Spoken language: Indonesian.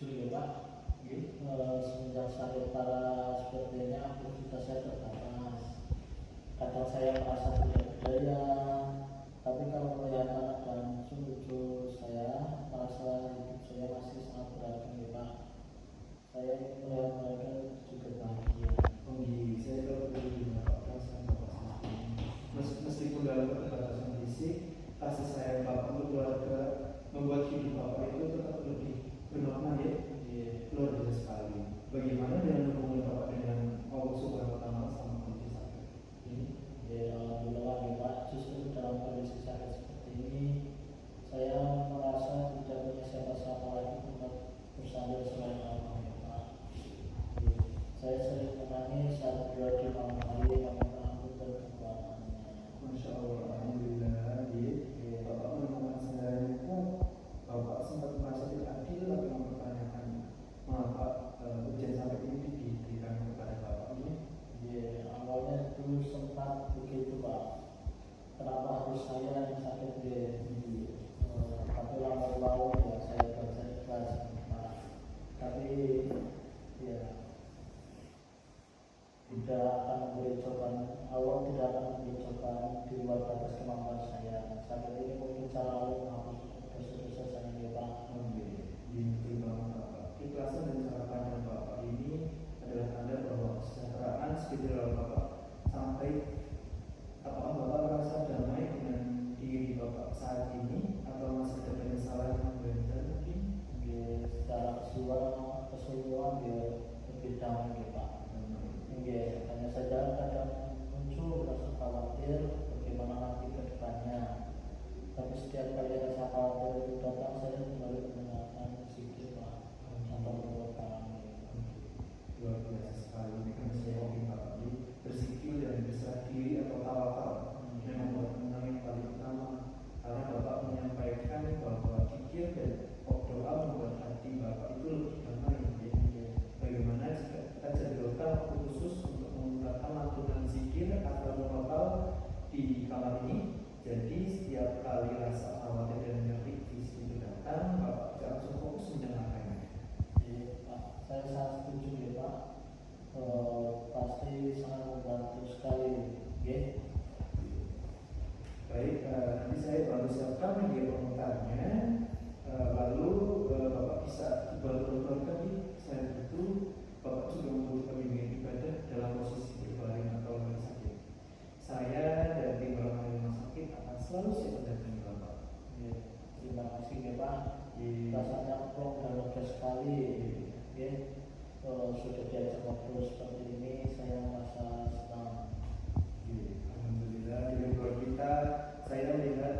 jujur ya Pak, semenjak saya para sepertinya aktivitas saya terbatas. Kadang saya merasa tidak berdaya, tapi kalau melihat anak dan cucu saya, merasa hidup saya masih sangat beragam ya Pak. Saya ingin melihat mereka juga bahagia. Saya kalau dengan Bapak perasaan Bapak meskipun dalam keterbatasan fisik, kasih sayang Bapak untuk keluarga membuat hidup Bapak itu tetap lebih bermakna ya. Luar biasa sekali. Bagaimana dengan hubungan Bapak dengan Allah Subhanahu Wa Taala sama kondisi sakit ini? Ya alhamdulillah ya Pak, justru dalam kondisi sakit seperti ini saya merasa tidak punya siapa-siapa lagi untuk bersandar selain Allah ya Pak. Saya sering menangis saat berdoa di malam hari meminta ampun dan kekuatannya. Masya Allah, alhamdulillah. Bapak menemukan sandarannya, Bapak sempat merasa tidak adil lagi mempertanyakan mengapa ujian sampai ini diberikan kepada Bapak ini. Awalnya dulu sempat begitu Pak, kenapa harus saya yang sakit tapi lama-lama ya saya baca ikhlas Pak. Tapi ya tidak akan memberi cobaan, Allah tidak akan memberi cobaan di luar batas kemampuan saya. Sampai ini mungkin cara Allah menghapus dosa-dosa saya ya Pak. Betul banget Bapak. Ikhlasan dan cara pandang Bapak ini adalah tanda bahwa kesejahteraan spiritual Bapak sampai apakah Bapak merasa damai dengan diri Bapak saat ini atau masih ada penyesalan yang benar mungkin? Secara keseluruhan dia lebih damai ya Pak. Hanya saja kadang muncul rasa khawatir bagaimana nanti ke depannya. Tapi setiap kali rasa khawatir itu datang, saya kembali mendengarkan zikir Pak atau berdoa. Luar biasa sekali. Ini saya hobi Bapak ini berzikir dan berserah diri atau tawakal. Memang buat yang paling utama karena Bapak menyampaikan bahwa zikir dan doa membuat hati Bapak itu lebih damai. Bagaimana jika kita jadwalkan waktu khusus untuk menggunakan lantunan zikir atau total di kala ini? Jadi setiap kali rasa khawatir dan nyeri fisik itu datang, Bapak langsung fokus mendengarkannya. Pak, saya sangat setuju ya Pak. Pasti sangat membantu sekali. Baik, nanti saya baru siapkan media komentarnya. Lalu Bapak bisa dibantu lagi. Selain itu, Bapak juga membutuhkan bimbingan ibadah dalam posisi berbaring atau lagi sakit. Saya dan tim rumah sakit akan selalu siap mendampingi Bapak. Terima kasih ya Pak. Rasanya plong dan lega sekali. Sudah diajak ngobrol seperti ini, saya merasa senang. Alhamdulillah di luar kita, saya melihat